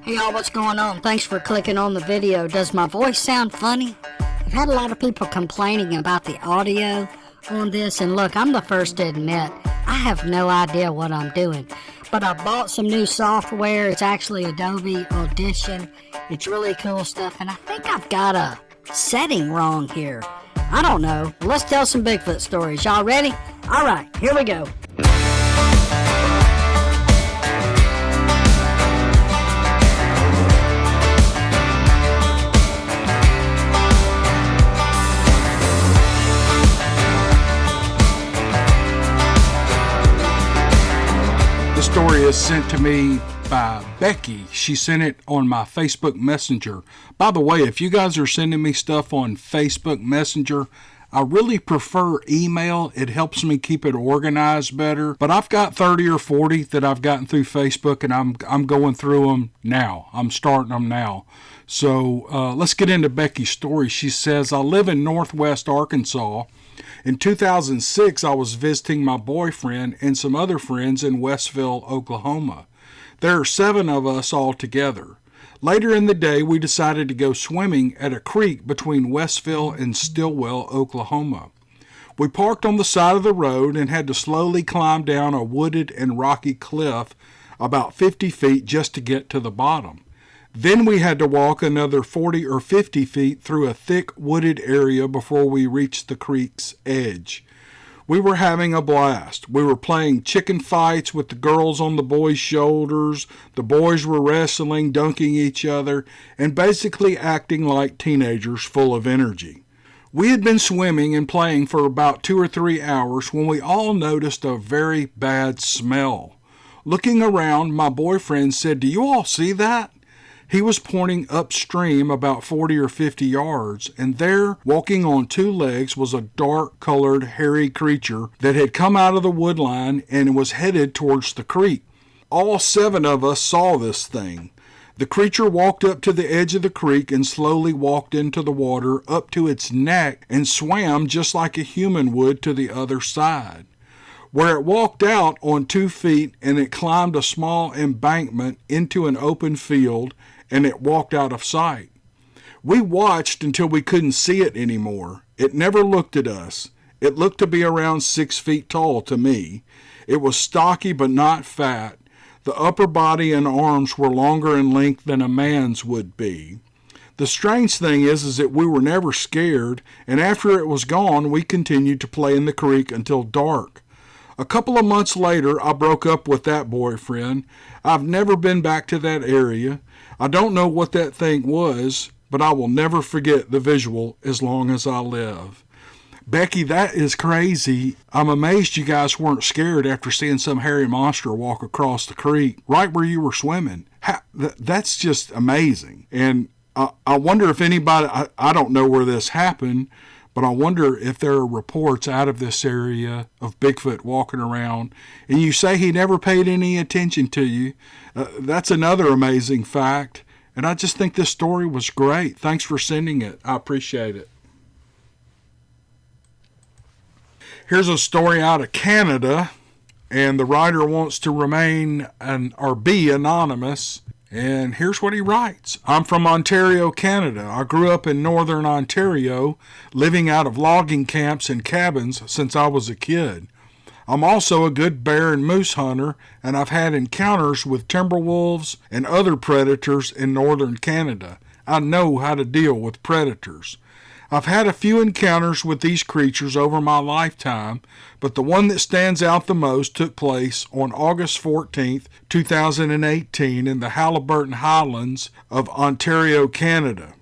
Hey y'all, what's going on? Thanks for clicking on the video. Does my voice sound funny? I've had a lot of people complaining about the audio on this, and look, I'm the first to admit, I have no idea what I'm doing. But I bought some new software. It's actually Adobe Audition. It's really cool stuff, and I think I've got a setting wrong here. I don't know. Let's tell some Bigfoot stories. Y'all ready? All right, here we go. This story is sent to me by Becky. She sent it on my Facebook Messenger. By the way, if you guys are sending me stuff on Facebook Messenger, I really prefer email. It helps me keep it organized better. But I've got 30 or 40 that I've gotten through Facebook, and I'm going through them now. I'm starting them now. So let's get into Becky's story. She says, I live in Northwest Arkansas. In 2006, I was visiting my boyfriend and some other friends in Westville, Oklahoma. There are 7 of us all together. Later in the day, we decided to go swimming at a creek between Westville and Stillwell, Oklahoma. We parked on the side of the road and had to slowly climb down a wooded and rocky cliff about 50 feet just to get to the bottom. Then we had to walk another 40 or 50 feet through a thick wooded area before we reached the creek's edge. We were having a blast. We were playing chicken fights with the girls on the boys' shoulders. The boys were wrestling, dunking each other, and basically acting like teenagers full of energy. We had been swimming and playing for about 2 or 3 hours when we all noticed a very bad smell. Looking around, my boyfriend said, "Do you all see that?" He was pointing upstream about 40 or 50 yards, and there, walking on 2 legs, was a dark-colored, hairy creature that had come out of the woodline and was headed towards the creek. All 7 of us saw this thing. The creature walked up to the edge of the creek and slowly walked into the water up to its neck and swam just like a human would to the other side. Where it walked out on 2 feet and it climbed a small embankment into an open field, and it walked out of sight. We watched until we couldn't see it anymore. It never looked at us. It looked to be around 6 feet tall to me. It was stocky but not fat. The upper body and arms were longer in length than a man's would be. The strange thing is that we were never scared, and after it was gone, we continued to play in the creek until dark. A couple of months later, I broke up with that boyfriend. I've never been back to that area. I don't know what that thing was, but I will never forget the visual as long as I live. Becky, that is crazy. I'm amazed you guys weren't scared after seeing some hairy monster walk across the creek right where you were swimming. That's just amazing. And I wonder if anybody, I don't know where this happened, but I wonder if there are reports out of this area of Bigfoot walking around. And you say he never paid any attention to you. That's another amazing fact. And I just think this story was great. Thanks for sending it. I appreciate it. Here's a story out of Canada, and the writer wants to remain or be anonymous. And here's what he writes. I'm from Ontario, Canada. I grew up in northern Ontario, living out of logging camps and cabins since I was a kid. I'm also a good bear and moose hunter, and I've had encounters with timber wolves and other predators in northern Canada. I know how to deal with predators. I've had a few encounters with these creatures over my lifetime, but the one that stands out the most took place on August 14th, 2018 in the Haliburton Highlands of Ontario, Canada.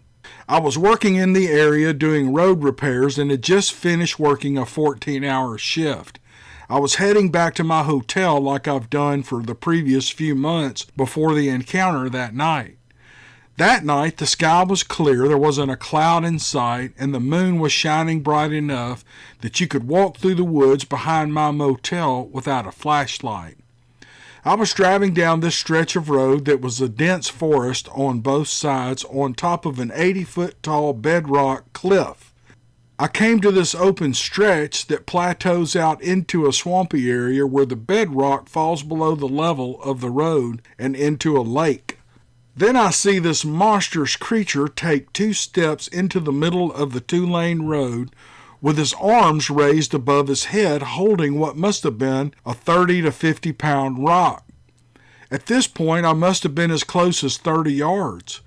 I was working in the area doing road repairs and had just finished working a 14-hour shift. I was heading back to my hotel like I've done for the previous few months before the encounter that night. That night, the sky was clear, there wasn't a cloud in sight, and the moon was shining bright enough that you could walk through the woods behind my motel without a flashlight. I was driving down this stretch of road that was a dense forest on both sides on top of an 80-foot tall bedrock cliff. I came to this open stretch that plateaus out into a swampy area where the bedrock falls below the level of the road and into a lake. Then I see this monstrous creature take 2 steps into the middle of the 2-lane road with his arms raised above his head, holding what must have been a 30 to 50 pound rock. At this point, I must have been as close as 30 yards.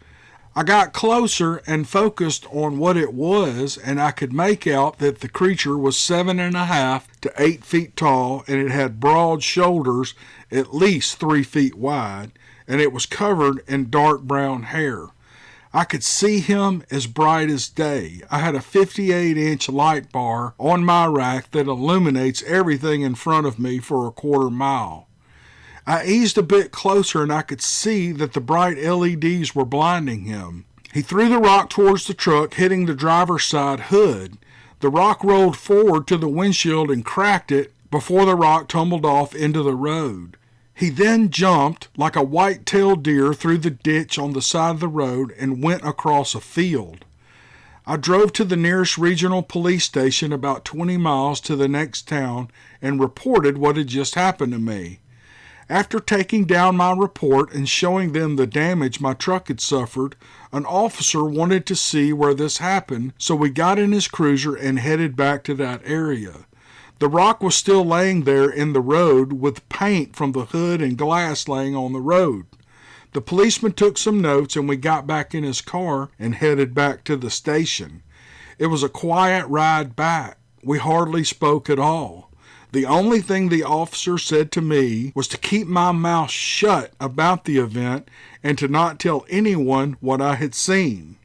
I got closer and focused on what it was, and I could make out that the creature was 7.5 to 8 feet tall, and it had broad shoulders at least 3 feet wide, and it was covered in dark brown hair. I could see him as bright as day. I had a 58-inch light bar on my rack that illuminates everything in front of me for a quarter mile. I eased a bit closer and I could see that the bright LEDs were blinding him. He threw the rock towards the truck, hitting the driver's side hood. The rock rolled forward to the windshield and cracked it before the rock tumbled off into the road. He then jumped like a white-tailed deer through the ditch on the side of the road and went across a field. I drove to the nearest regional police station about 20 miles to the next town and reported what had just happened to me. After taking down my report and showing them the damage my truck had suffered, an officer wanted to see where this happened, so we got in his cruiser and headed back to that area. The rock was still laying there in the road with paint from the hood and glass laying on the road. The policeman took some notes and we got back in his car and headed back to the station. It was a quiet ride back. We hardly spoke at all. The only thing the officer said to me was to keep my mouth shut about the event and to not tell anyone what I had seen.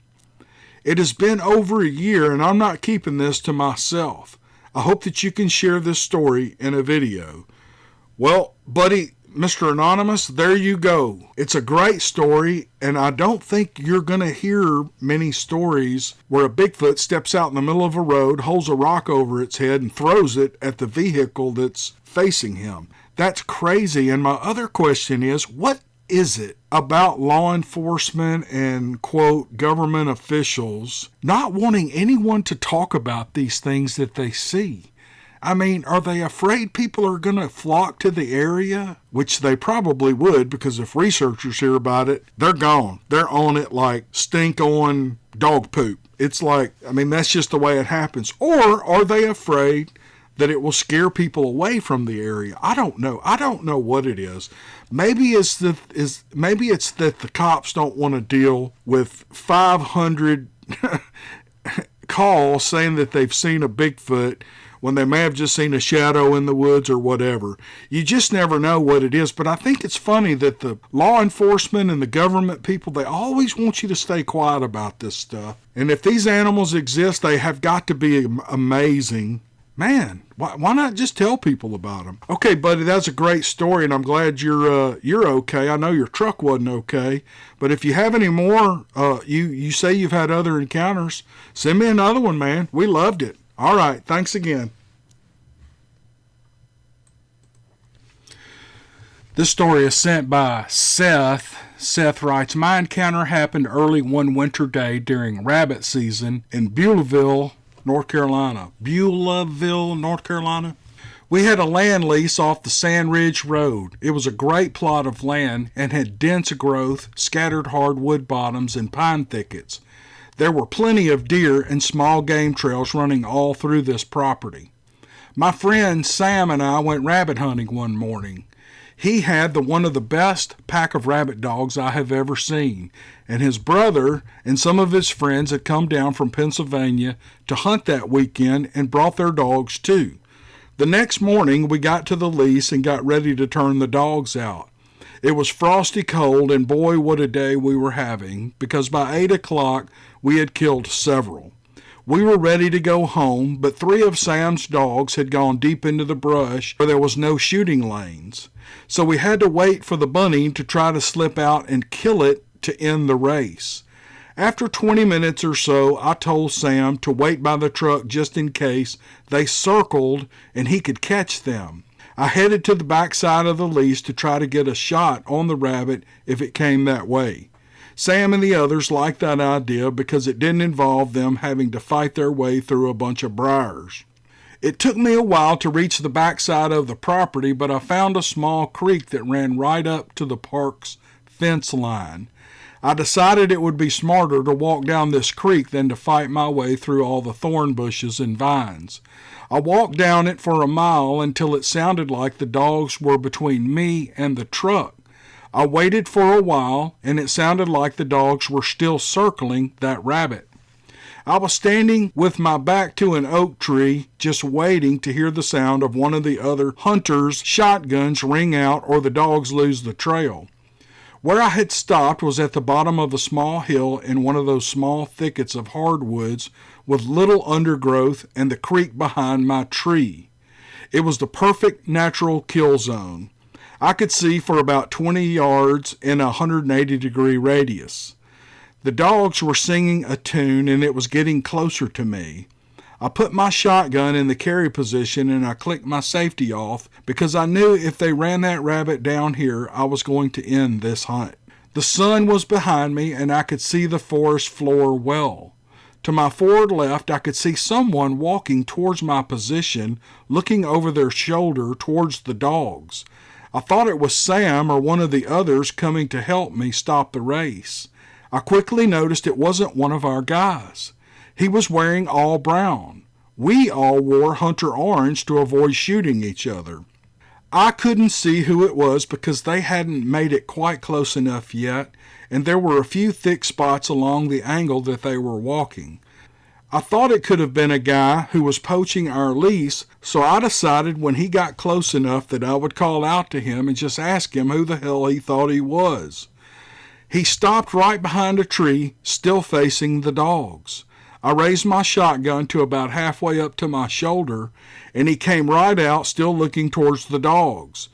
It has been over a year and I'm not keeping this to myself. I hope that you can share this story in a video. Well, buddy, Mr. Anonymous, there you go. It's a great story, and I don't think you're going to hear many stories where a Bigfoot steps out in the middle of a road, holds a rock over its head, and throws it at the vehicle that's facing him. That's crazy. And my other question is, what is it about law enforcement and, quote, government officials not wanting anyone to talk about these things that they see? I mean, are they afraid people are going to flock to the area? Which they probably would, because if researchers hear about it, they're gone. They're on it like stink on dog poop. It's like, I mean, that's just the way it happens. Or are they afraid that it will scare people away from the area? I don't know. I don't know what it is. Maybe it's that the cops don't want to deal with 500 calls saying that they've seen a Bigfoot when they may have just seen a shadow in the woods or whatever. You just never know what it is. But I think it's funny that the law enforcement and the government people, they always want you to stay quiet about this stuff. And if these animals exist, they have got to be amazing. Man, why not just tell people about them? Okay, buddy, that's a great story, and I'm glad you're okay. I know your truck wasn't okay, but if you have any more, you say you've had other encounters, send me another one, man. We loved it. All right, thanks again. This story is sent by Seth. Seth writes, my encounter happened early one winter day during rabbit season in Beulahville, North Carolina. Beulahville, North Carolina. We had a land lease off the Sand Ridge Road. It was a great plot of land and had dense growth, scattered hardwood bottoms, and pine thickets. There were plenty of deer and small game trails running all through this property. My friend Sam and I went rabbit hunting one morning. He had one of the best pack of rabbit dogs I have ever seen, and his brother and some of his friends had come down from Pennsylvania to hunt that weekend and brought their dogs too. The next morning we got to the lease and got ready to turn the dogs out. It was frosty cold, and boy, what a day we were having, because by 8 o'clock we had killed several. We were ready to go home, but 3 of Sam's dogs had gone deep into the brush where there was no shooting lanes. So we had to wait for the bunny to try to slip out and kill it to end the race. After 20 minutes or so, I told Sam to wait by the truck just in case they circled and he could catch them. I headed to the backside of the lease to try to get a shot on the rabbit if it came that way. Sam and the others liked that idea because it didn't involve them having to fight their way through a bunch of briars. It took me a while to reach the backside of the property, but I found a small creek that ran right up to the park's fence line. I decided it would be smarter to walk down this creek than to fight my way through all the thorn bushes and vines. I walked down it for a mile until it sounded like the dogs were between me and the truck. I waited for a while, and it sounded like the dogs were still circling that rabbit. I was standing with my back to an oak tree, just waiting to hear the sound of one of the other hunters' shotguns ring out or the dogs lose the trail. Where I had stopped was at the bottom of a small hill in one of those small thickets of hardwoods with little undergrowth and the creek behind my tree. It was the perfect natural kill zone. I could see for about 20 yards in a 180-degree radius. The dogs were singing a tune and it was getting closer to me. I put my shotgun in the carry position and I clicked my safety off because I knew if they ran that rabbit down here, I was going to end this hunt. The sun was behind me and I could see the forest floor well. To my forward left, I could see someone walking towards my position, looking over their shoulder towards the dogs. I thought it was Sam or one of the others coming to help me stop the race. I quickly noticed it wasn't one of our guys. He was wearing all brown. We all wore hunter orange to avoid shooting each other. I couldn't see who it was because they hadn't made it quite close enough yet, and there were a few thick spots along the angle that they were walking. I thought it could have been a guy who was poaching our lease, so I decided when he got close enough that I would call out to him and just ask him who the hell he thought he was. He stopped right behind a tree, still facing the dogs. I raised my shotgun to about halfway up to my shoulder, and he came right out, still looking towards the dogs.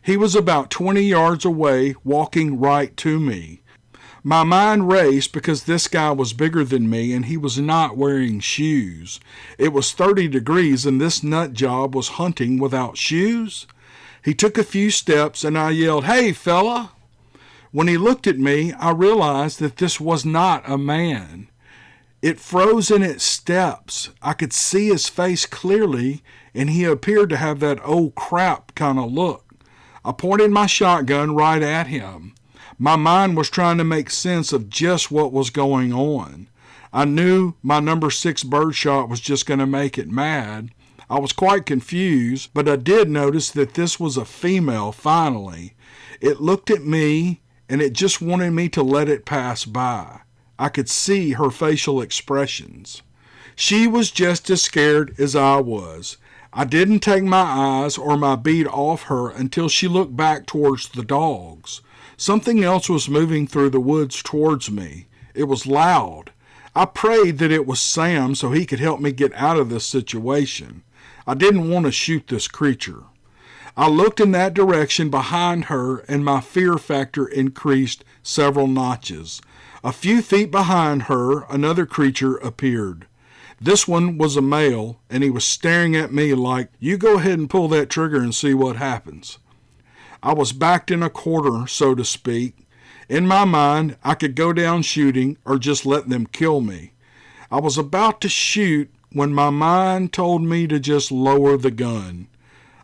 He was about 20 yards away, walking right to me. My mind raced because this guy was bigger than me and he was not wearing shoes. It was 30 degrees and this nut job was hunting without shoes. He took a few steps and I yelled, "Hey, fella!" When he looked at me, I realized that this was not a man. It froze in its steps. I could see his face clearly and he appeared to have that "oh crap" kind of look. I pointed my shotgun right at him. My mind was trying to make sense of just what was going on. I knew my number 6 birdshot was just going to make it mad. I was quite confused, but I did notice that this was a female finally. It looked at me, and it just wanted me to let it pass by. I could see her facial expressions. She was just as scared as I was. I didn't take my eyes or my bead off her until she looked back towards the dogs. Something else was moving through the woods towards me. It was loud. I prayed that it was Sam so he could help me get out of this situation. I didn't want to shoot this creature. I looked in that direction behind her and my fear factor increased several notches. A few feet behind her, another creature appeared. This one was a male, and he was staring at me like, "You go ahead and pull that trigger and see what happens." I was backed in a corner, so to speak. In my mind, I could go down shooting or just let them kill me. I was about to shoot when my mind told me to just lower the gun.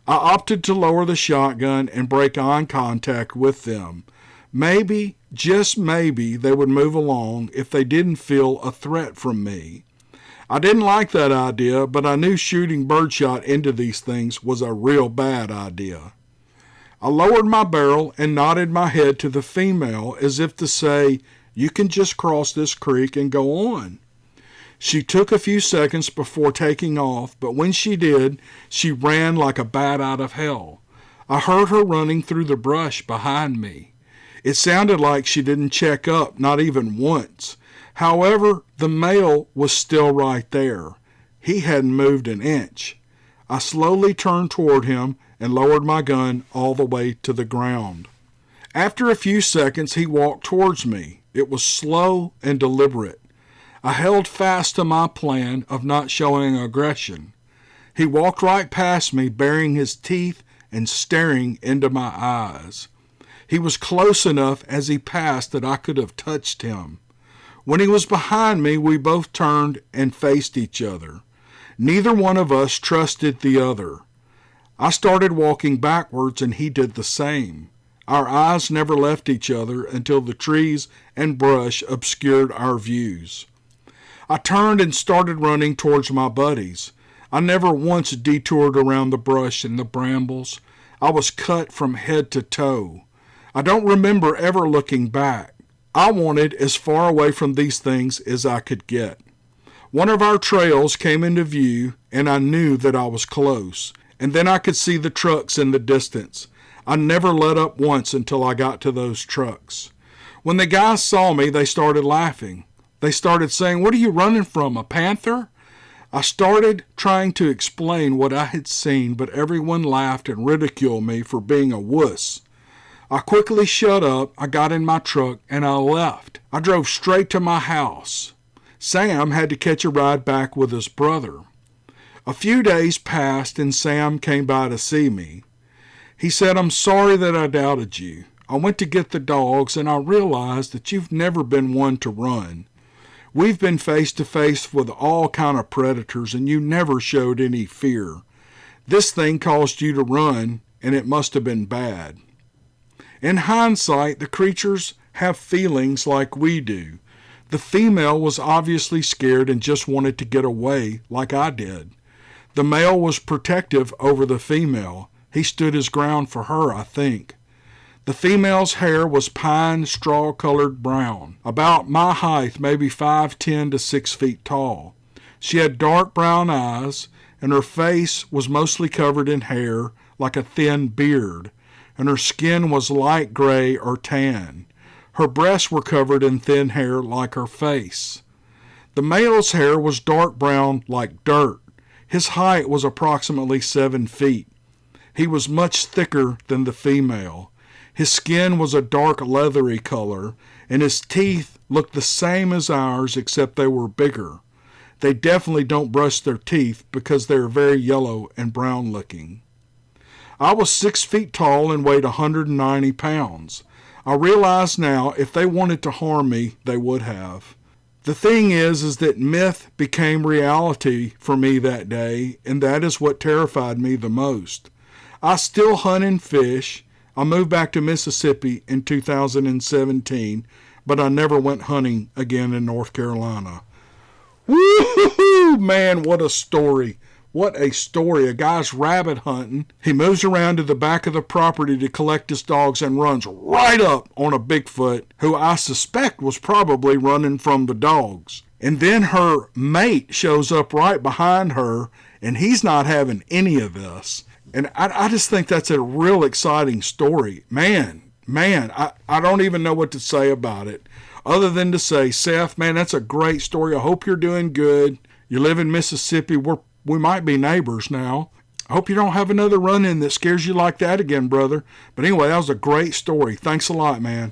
I opted to lower the shotgun and break eye contact with them. Maybe, just maybe, they would move along if they didn't feel a threat from me. I didn't like that idea, but I knew shooting birdshot into these things was a real bad idea. I lowered my barrel and nodded my head to the female as if to say, "You can just cross this creek and go on." She took a few seconds before taking off, but when she did, she ran like a bat out of hell. I heard her running through the brush behind me. It sounded like she didn't check up, not even once. However, the male was still right there. He hadn't moved an inch. I slowly turned toward him and lowered my gun all the way to the ground. After a few seconds, he walked towards me. It was slow and deliberate. I held fast to my plan of not showing aggression. He walked right past me, baring his teeth and staring into my eyes. He was close enough as he passed that I could have touched him. When he was behind me, we both turned and faced each other. Neither one of us trusted the other. I started walking backwards and he did the same. Our eyes never left each other until the trees and brush obscured our views. I turned and started running towards my buddies. I never once detoured around the brush and the brambles. I was cut from head to toe. I don't remember ever looking back. I wanted as far away from these things as I could get. One of our trails came into view, and I knew that I was close. And then I could see the trucks in the distance. I never let up once until I got to those trucks. When the guys saw me, they started laughing. They started saying, "What are you running from, a panther?" I started trying to explain what I had seen, but everyone laughed and ridiculed me for being a wuss. I quickly shut up, I got in my truck, and I left. I drove straight to my house. Sam had to catch a ride back with his brother. A few days passed and Sam came by to see me. He said, "I'm sorry that I doubted you. I went to get the dogs and I realized that you've never been one to run. We've been face to face with all kind of predators and you never showed any fear. This thing caused you to run and it must have been bad." In hindsight, the creatures have feelings like we do. The female was obviously scared and just wanted to get away like I did. The male was protective over the female. He stood his ground for her, I think. The female's hair was pine straw-colored brown, about my height, maybe 5'10" to 6 feet tall. She had dark brown eyes, and her face was mostly covered in hair like a thin beard, and her skin was light gray or tan. Her breasts were covered in thin hair like her face. The male's hair was dark brown like dirt. His height was approximately 7 feet. He was much thicker than the female. His skin was a dark leathery color, and his teeth looked the same as ours except they were bigger. They definitely don't brush their teeth because they are very yellow and brown looking. I was 6 feet tall and weighed 190 pounds. I realize now if they wanted to harm me, they would have. The thing is that myth became reality for me that day, and that is what terrified me the most. I still hunt and fish. I moved back to Mississippi in 2017, but I never went hunting again in North Carolina. Woo-hoo-hoo! Man, what a story. What a story. A guy's rabbit hunting. He moves around to the back of the property to collect his dogs and runs right up on a Bigfoot who I suspect was probably running from the dogs. And then her mate shows up right behind her, and he's not having any of this. And I just think that's a real exciting story. Man, I don't even know what to say about it other than to say, Seth, man, that's a great story. I hope you're doing good. You live in Mississippi. We might be neighbors now. I hope you don't have another run-in that scares you like that again, brother. But anyway, that was a great story. Thanks a lot, man.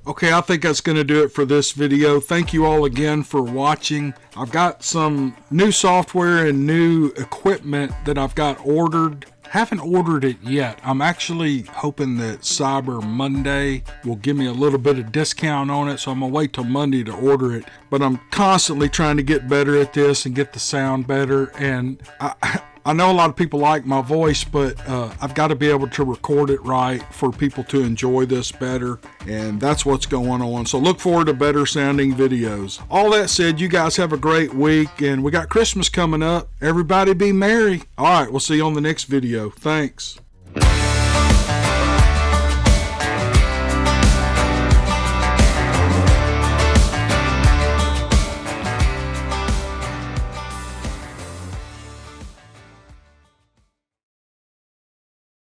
Okay, I think that's going to do it for this video. Thank you all again for watching. I've got some new software and new equipment that I've got ordered. Haven't ordered it yet. I'm actually hoping that Cyber Monday will give me a little bit of discount on it, so I'm going to wait till Monday to order it. But I'm constantly trying to get better at this and get the sound better. And I know a lot of people like my voice, but I've got to be able to record it right for people to enjoy this better, and that's what's going on. So look forward to better sounding videos. All that said, you guys have a great week, and we got Christmas coming up. Everybody be merry. All right, we'll see you on the next video. Thanks.